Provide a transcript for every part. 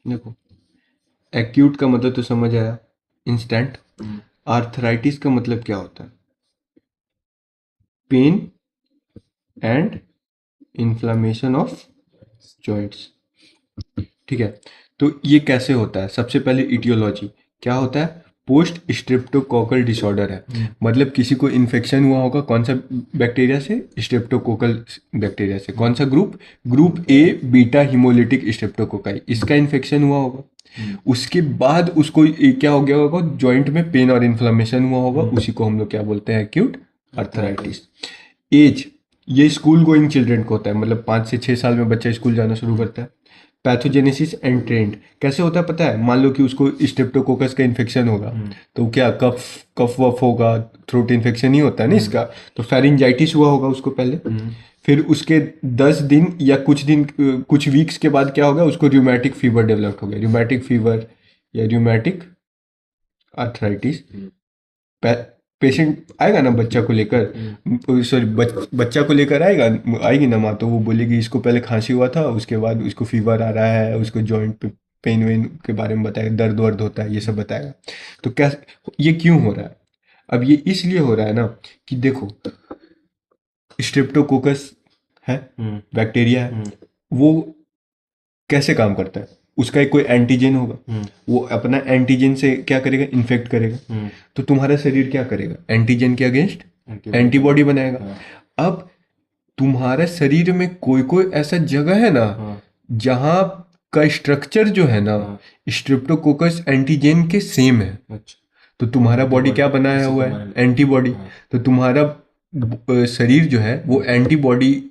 देखो, एक्यूट का मतलब तो समझ आया, इंस्टेंट। आर्थराइटिस का मतलब क्या होता है? Pain and inflammation of joints. ठीक है, तो ये कैसे होता है? सबसे पहले इटियोलॉजी क्या होता है? पोस्ट स्ट्रेप्टोकोकल डिसऑर्डर है। मतलब किसी को इन्फेक्शन हुआ होगा, कौन सा बैक्टीरिया से? स्ट्रेप्टोकोकल बैक्टीरिया से। कौन सा group? Group A beta haemolytic streptococci, इसका इन्फेक्शन हुआ होगा। उसके बाद उसको क्या हो गया होगा? जॉइंट में पेन और इन्फ्लामेशन हुआ होगा, उसी को हम लोग क्या बोलते हैं? Acute arthritis. एज, ये स्कूल गोइंग चिल्ड्रन को होता है, मतलब 5 से 6 साल में बच्चा स्कूल जाना शुरू करता है। पैथोजेनेसिस एंड ट्रेंड कैसे होता है पता है? मान लो कि उसको स्ट्रेप्टोकोकस का इन्फेक्शन होगा, तो क्या कफ कफ वफ होगा, थ्रोट इन्फेक्शन ही होता है ना इसका। तो फेरिंजाइटिस हुआ होगा उसको पहले, फिर उसके 10 दिन या कुछ दिन, कुछ वीक्स के बाद क्या होगा? उसको रूमेटिक फीवर डेवलप हो गया, रूमेटिक फीवर या रूमेटिक आर्थराइटिस। पेशेंट आएगा ना बच्चा को लेकर, सॉरी बच्चा को लेकर आएगा, आएगी ना माँ, तो वो बोलेगी इसको पहले खांसी हुआ था, उसके बाद उसको फीवर आ रहा है, उसको जॉइंट पे पेन वेन के बारे में बताएगा, दर्द वर्द होता है, ये सब बताएगा। तो क्या, ये क्यों हो रहा है? अब ये इसलिए हो रहा है ना कि देखो, स्ट्रेप्टोकोकस है, बैक्टीरिया है, वो कैसे काम करता है? उसका एक कोई एंटीजन होगा, वो अपना एंटीजन से क्या करेगा? इन्फेक्ट करेगा। तो तुम्हारा शरीर क्या करेगा? एंटीजन के अगेंस्ट एंटीबॉडी बनाएगा। अब तुम्हारे शरीर में कोई कोई ऐसा जगह है ना, जहां का स्ट्रक्चर जो है ना, स्ट्रेप्टोकोकस एंटीजन के सेम है। तो तुम्हारा बॉडी क्या बनाया हुआ है? एंटीबॉडी। तो तुम्हारा शरीर जो है वो एंटीबॉडी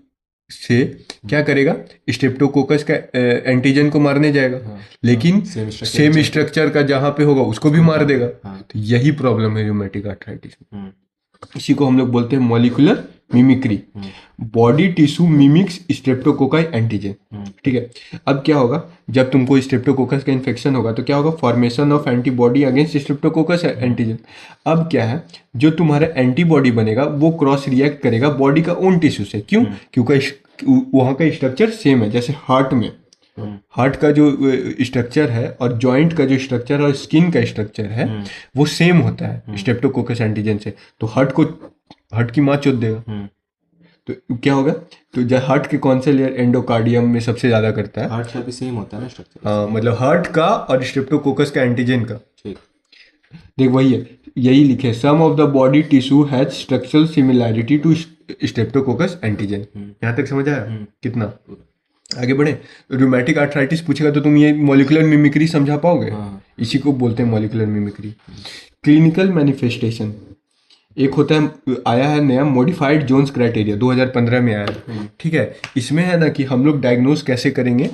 से क्या करेगा? स्ट्रेप्टोकोकस का एंटीजन को मारने जाएगा, लेकिन सेम स्ट्रक्चर का जहां पे होगा उसको भी मार देगा। तो यही प्रॉब्लम है रूमेटिक आर्थराइटिस में। इसी को हम लोग बोलते हैं molecular mimicry. Body tissue mimics streptococci antigen. ठीक है, अब क्या होगा? जब तुमको स्ट्रेप्टोकोकस का इन्फेक्शन होगा तो क्या होगा? Formation of antibody against Streptococcus antigen. अब क्या है, जो तुम्हारा एंटीबॉडी बनेगा वो क्रॉस रिएक्ट करेगा बॉडी का ओन टिश्यू से। क्यों? क्योंकि वहाँ का स्ट्रक्चर सेम है। जैसे हार्ट में, हार्ट का जो स्ट्रक्चर है और जॉइंट का जो स्ट्रक्चर और स्किन का स्ट्रक्चर है वो सेम होता है स्ट्रेप्टोकोकस एंटीजन से। तो हार्ट की माँ चोद देगा। तो क्या होगा? तो जब हार्ट के कौन से लेयर एंडोकार्डियम में सबसे ज्यादा करता है? हार्ट का भी सेम होता है ना स्ट्रक्चर? हाँ, मतलब हार्ट का और स्ट्रेप्टोकोकस का एंटीजन का। ठीक। देख वही है, यही लिखे, some of the body tissue has structural similarity to streptococcus antigen. यहाँ तक समझ आया कितना? आगे बढ़े। रूमेटिक आर्थराइटिस पूछेगा तो तुम ये मॉलिक्यूलर मिमिक्री समझा पाओगे? इसी को बोलते हैं मॉलिक्यूलर मिमिक्री। क्लिनिकल मैनिफेस्टेशन, एक होता है, आया है नया मॉडिफाइड जोन्स क्राइटेरिया, 2015 में आया है। ठीक है, इसमें है ना कि हम लोग डायग्नोज कैसे करेंगे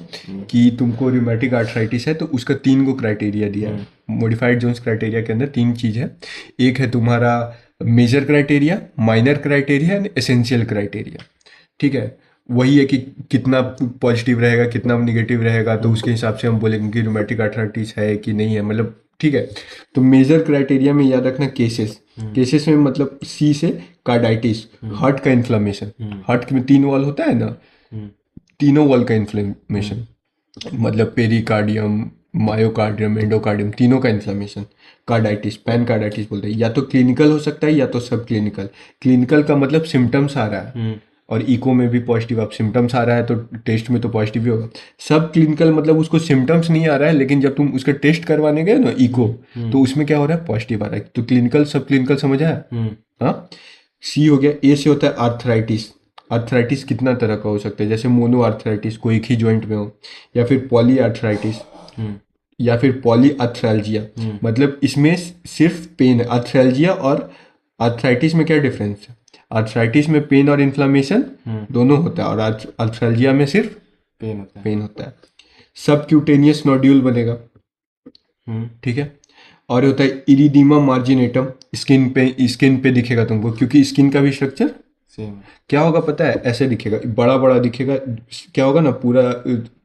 कि तुमको रूमेटिक आर्थराइटिस है, तो उसका 3 गो क्राइटेरिया दिया है। मॉडिफाइड जोन्स क्राइटेरिया के अंदर 3 चीज है। एक है तुम्हारा major criteria, minor criteria and essential criteria. ठीक है, वही है कि कितना पॉजिटिव रहेगा, कितना निगेटिव रहेगा, तो उसके हिसाब से हम बोलेंगे कि रूमेटिक आर्थराइटिस है कि नहीं है, मतलब। ठीक है, तो मेजर क्राइटेरिया में याद रखना केसेस। केसेस में मतलब सी से कार्डाइटिस, हार्ट का इन्फ्लामेशन। हार्ट में 3 वॉल होता है ना, तीनों वॉल का इन्फ्लेमेशन, मतलब पेरिकार्डियम, मायोकार्डियम, एंडोकार्डियम, तीनों का इन्फ्लेमेशन। कार्डाइटिस, पैन कार्डाइटिस बोलते हैं। या तो क्लिनिकल हो सकता है या तो सब क्लिनिकल। क्लिनिकल का मतलब सिम्टम्स आ रहा है, और इको में भी पॉजिटिव, अब सिम्टम्स आ रहा है तो टेस्ट में तो पॉजिटिव ही होगा। सब क्लिनिकल मतलब उसको सिम्टम्स नहीं आ रहा है, लेकिन जब तुम उसका टेस्ट करवाने गए ना इको, तो उसमें क्या हो रहा है? पॉजिटिव आ रहा है। तो क्लिनिकल सब क्लिनिकल समझ आया? हाँ। सी हो गया। ए से होता है आर्थराइटिस। आर्थराइटिस कितना तरह का हो सकता है? जैसे मोनो आर्थराइटिस, कोई एक ही जॉइंट में हो, या फिर पॉली आर्थराइटिस, या फिर पॉली आर्थ्रैल्जिया। मतलब इसमें सिर्फ पेन है। आर्थ्रैल्जिया और आर्थराइटिस में क्या डिफरेंस है? आर्थराइटिस में पेन और इन्फ्लामेशन दोनों होता है, और आर्थ्रैल्जिया में सिर्फ पेन होता है। पेन होता है। सबक्यूटेनियस नोड्यूल बनेगा। ठीक है, और ये होता है इरिदीमा मार्जिनेटम, स्किन पे दिखेगा तुमको, क्योंकि स्किन का भी स्ट्रक्चर सेम। क्या होगा पता है? ऐसे दिखेगा, बड़ा बड़ा दिखेगा। क्या होगा ना, पूरा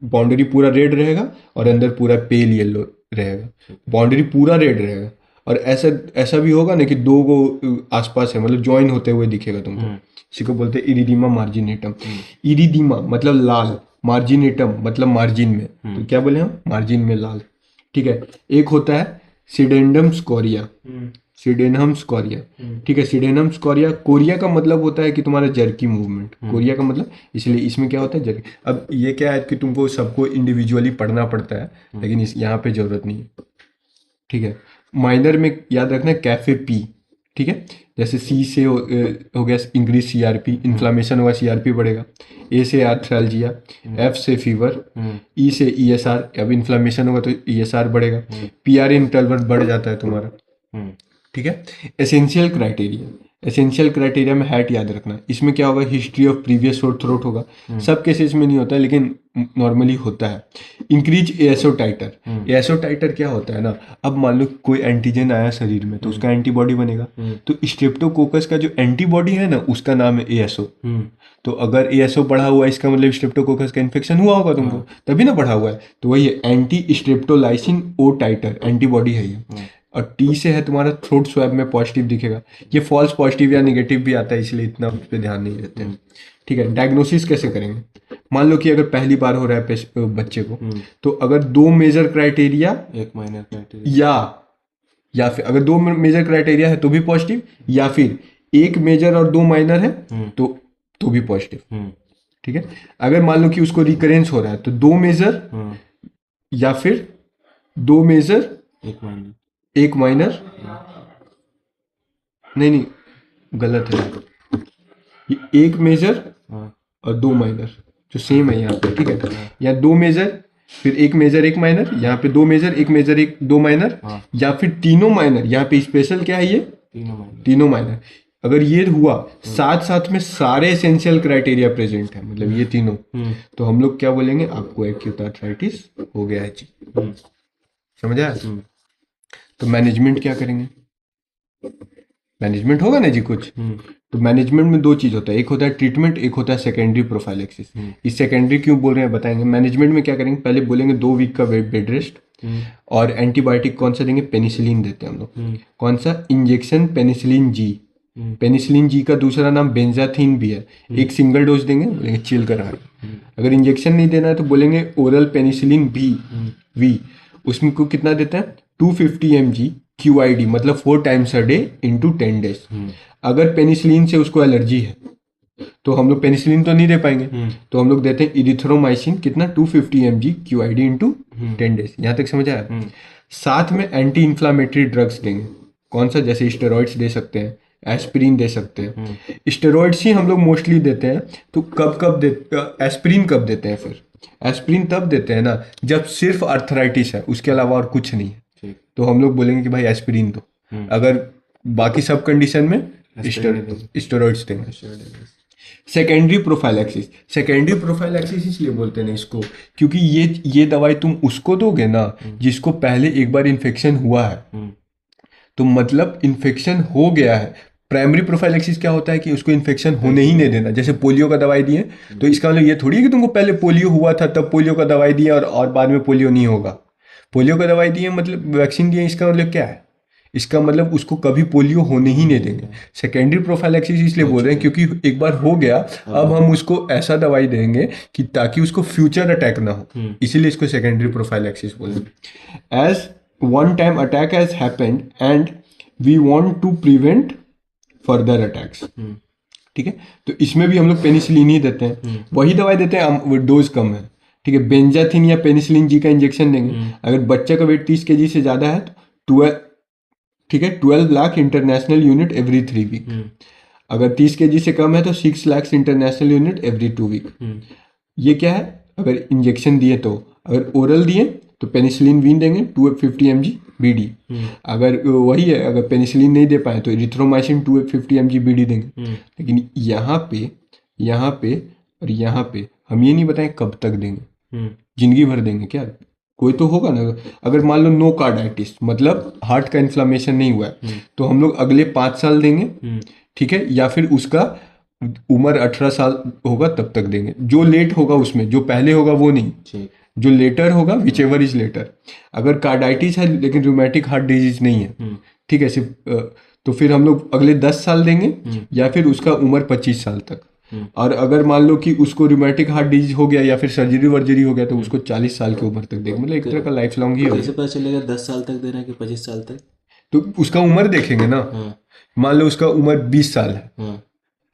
बाउंड्री पूरा रेड रहेगा और अंदर पूरा पेल येलो रहेगा। बाउंड्री पूरा रेड रहेगा और ऐसा ऐसा भी होगा ना कि दो को आसपास है, मतलब ज्वाइन होते हुए दिखेगा तुमको, इसी को बोलते हैं इरिदीमा मार्जिनेटम। इरिदीमा मतलब लाल, मार्जिनेटम मतलब मार्जिन में, तो क्या बोले हम, मार्जिन में लाल। ठीक है। एक होता है सिडेंडम स्कोरिया, सिडेनम स्कोरिया। ठीक है, सिडेनम स्कोरिया, कोरिया का मतलब होता है कि तुम्हारा जर्की मूवमेंट, कोरिया का मतलब, इसलिए इसमें क्या होता है जर्की। अब ये क्या है कि तुमको सबको इंडिविजुअली पढ़ना पड़ता है, लेकिन इस यहाँ पे जरूरत नहीं है। ठीक है। माइनर में याद रखना कैफे पी। ठीक है, जैसे सी से हो गया इंक्रीज सीआरपी, इन्फ्लामेशन होगा सीआरपी बढ़ेगा। ए से आर्थ्रैल्जिया, एफ से फीवर, ई से ईएसआर, अब इन्फ्लामेशन होगा तो ईएसआर बढ़ेगा, पीआर इंटरवल बढ़ जाता है तुम्हारा। ठीक है। एसेंशियल क्राइटेरिया, एसेंशियल क्राइटेरिया में हैट याद रखना, इसमें क्या होगा, हिस्ट्री ऑफ प्रीवियस शोर थ्रोट होगा, सब केसेस में नहीं होता है लेकिन नॉर्मली होता है। इंक्रीज एएसओ टाइटर, एएसओ टाइटर क्या होता है ना, अब मान लो कोई एंटीजन आया शरीर में तो उसका एंटीबॉडी बनेगा, तो स्ट्रेप्टोकोकस का जो एंटीबॉडी है ना उसका नाम है एएसओ। तो अगर एएसओ बढ़ा हुआ है इसका मतलब स्ट्रेप्टोकोकस का इन्फेक्शन हुआ होगा तुमको, तभी ना बढ़ा हुआ है, तो वही है एंटी स्ट्रेप्टोलाइसिन ओ टाइटर एंटीबॉडी है ये। और टी से है तुम्हारा थ्रोट स्वैब में पॉजिटिव दिखेगा, ये फॉल्स पॉजिटिव या नेगेटिव भी आता है इसलिए इतना उस पर ध्यान नहीं देते हैं। ठीक है। डायग्नोसिस कैसे करेंगे, मान लो कि अगर पहली बार हो रहा है बच्चे को, तो अगर दो मेजर क्राइटेरिया, एक माइनर क्राइटेरिया, या फिर अगर दो मेजर क्राइटेरिया है तो भी पॉजिटिव, या फिर एक मेजर और दो माइनर है तो भी पॉजिटिव। ठीक है। अगर मान लो कि उसको रिकरेंस हो रहा है तो दो मेजर या फिर दो मेजर एक माइनर, नहीं गलत है, ये एक मेजर और दो माइनर जो सेम है यहाँ पे। ठीक है, या दो मेजर फिर एक मेजर एक माइनर, यहाँ पे दो मेजर एक मेजर एक दो माइनर, या फिर तीनों माइनर, यहाँ पे स्पेशल क्या है ये तीनों माइनर। अगर ये हुआ साथ साथ में सारे एसेंशियल क्राइटेरिया प्रेजेंट है, मतलब ये तीनों, तो हम लोग क्या बोलेंगे, आपको एक्यूट आर्थराइटिस हो गया है जी। समझ आया? तो मैनेजमेंट क्या करेंगे, मैनेजमेंट होगा ना जी कुछ, तो मैनेजमेंट में दो चीज होता है, एक होता है ट्रीटमेंट, एक होता है सेकेंडरी प्रोफाइलेक्सिस। इस सेकेंडरी क्यों बोल रहे हैं बताएंगे। मैनेजमेंट में क्या करेंगे, पहले बोलेंगे 2 वीक का बेड रेस्ट, और एंटीबायोटिक कौन सा देंगे, पेनिसिलिन देते हैं हम लोग। कौन सा, injection penicillin G. Penicillin G का दूसरा नाम बेंजाथिन भी है। एक सिंगल डोज देंगे, बोलेंगे चिल करा। अगर इंजेक्शन नहीं देना है तो बोलेंगे ओरल पेनिसिलिन वी। उसमें को कितना देते हैं, 250 mg QID, मतलब 4 times a day into 10 days। अगर पेनिसिलिन से उसको एलर्जी है तो हम लोग पेनिसिलिन तो नहीं दे पाएंगे, तो हम लोग देते हैं इरिथ्रोमाइसिन, कितना 250 mg QID into 10 days। यहाँ तक समझ आया? साथ में एंटी इन्फ्लामेटरी ड्रग्स देंगे, कौन सा, जैसे स्टेरॉइड्स दे सकते हैं, एस्पिरिन दे सकते हैं। स्टेरॉइड्स ही हम लोग मोस्टली देते हैं, तो एस्पिरिन कब देते हैं, फिर एस्पिरिन तब देते हैं ना जब सिर्फ अर्थराइटिस है, उसके अलावा और कुछ नहीं है, तो हम लोग बोलेंगे कि भाई एस्पिरिन दो। अगर बाकी सब कंडीशन में स्टेरॉइड्स देंगे। सेकेंडरी प्रोफाइलैक्सिस, सेकेंडरी प्रोफाइलैक्सिस इसलिए बोलते हैं इसको क्योंकि ये दवाई तुम उसको दोगे ना जिसको पहले एक बार इन्फेक्शन हुआ है, तो मतलब इन्फेक्शन हो गया है। प्राइमरी प्रोफाइलैक्सिस क्या होता है कि उसको इन्फेक्शन होने ही नहीं देना, जैसे पोलियो का दवाई दिए तो इसका मतलब ये थोड़ी है कि तुमको पहले पोलियो हुआ था तब पोलियो का दवाई दिया और बाद में पोलियो नहीं होगा। पोलियो का दवाई दिए मतलब वैक्सीन दिए, इसका मतलब क्या है, इसका मतलब उसको कभी पोलियो होने ही नहीं देंगे। सेकेंडरी प्रोफाइलैक्सिस इसलिए बोल रहे हैं क्योंकि एक बार हो गया, अब हम उसको ऐसा दवाई देंगे कि ताकि उसको फ्यूचर अटैक ना हो, इसीलिए इसको सेकेंडरी प्रोफाइलैक्सिस बोलेंगे। As one time attack has happened and we want to prevent further attacks. ठीक है, तो इसमें भी हम लोग पेनिसिलिन ही देते हैं, वही दवाई देते हैं, डोज कम है। ठीक है, बेंजाथिन या पेनिसिलिन जी का इंजेक्शन देंगे। अगर बच्चे का वेट 30 kg से ज्यादा है तो 12 lakh international unit every 3 week. अगर 30 kg से कम है तो 6 lakh international unit every 2 week. ये क्या है, अगर इंजेक्शन दिए तो, अगर ओरल दिए तो पेनिसिलिन वीन देंगे 250 mg BD। अगर वही है, अगर पेनिसिलिन नहीं दे पाए तो इरिथ्रोमाइसिन 250 mg BD देंगे। लेकिन यहाँ पे और यहाँ पे हम ये नहीं बताएं कब तक देंगे, जिंदगी भर देंगे क्या, कोई तो होगा ना। अगर मान लो नो कार्डाइटिस मतलब हार्ट का इन्फ्लामेशन नहीं हुआ है तो हम लोग अगले 5 साल देंगे। ठीक है, या फिर उसका उम्र 18 साल होगा तब तक देंगे। जो लेट होगा उसमें, जो पहले होगा वो नहीं, जो लेटर होगा विच एवर इज लेटर। अगर कार्डाइटिस है लेकिन रूमेटिक हार्ट डिजीज नहीं है, ठीक है सिर्फ तो फिर हम लोग अगले 10 साल देंगे या फिर उसका उम्र 25 साल तक। और अगर मान लो कि उसको रूमेटिक हार्ट डिजीज हो गया या फिर सर्जरी वर्जरी हो गया तो उसको 40 साल की उम्र तक देंगे, मतलब एक तरह का लाइफ लॉन्ग ही हो कैसे गया। पता चलेगा 10 साल तक देना है कि 25 साल तक? तो उसका उम्र देखेंगे ना, हाँ मान लो उसका उम्र 20 साल है, हाँ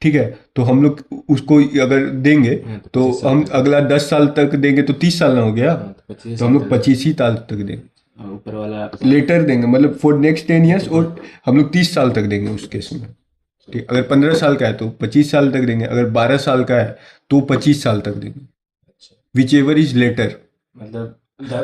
ठीक है, तो हम लोग उसको अगर देंगे हाँ, तो तो 25 साल हम तक। अगला 10 साल तक देंगे तो 30 साल ना हो गया, हाँ, तो 25 तो हम साल लोग तक 25 ही साल तक देंगे, हाँ, ऊपर वाला लेटर देंगे, मतलब फॉर नेक्स्ट 10 ईयर्स, और हम लोग 30 साल तक देंगे उस केस में। ठीक, अगर 15 साल का है तो 25 साल तक देंगे, अगर 12 साल का है तो 25 साल तक देंगे, अच्छा विच एवर इज लेटर। मतलब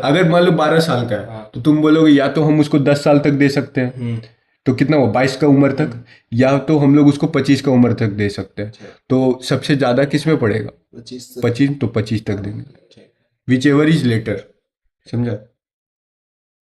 अगर मान लो 12 साल का है तो तुम बोलोगे या तो हम उसको 10 साल तक दे सकते हैं, तो कितना हुआ 22 का उम्र तक, या तो हम लोग उसको 25 का उम्र तक दे सकते हैं। तो सबसे ज्यादा किस में पड़ेगा? 25 25, तो 25 तक देंगे, विच एवर इज लेटर, समझा?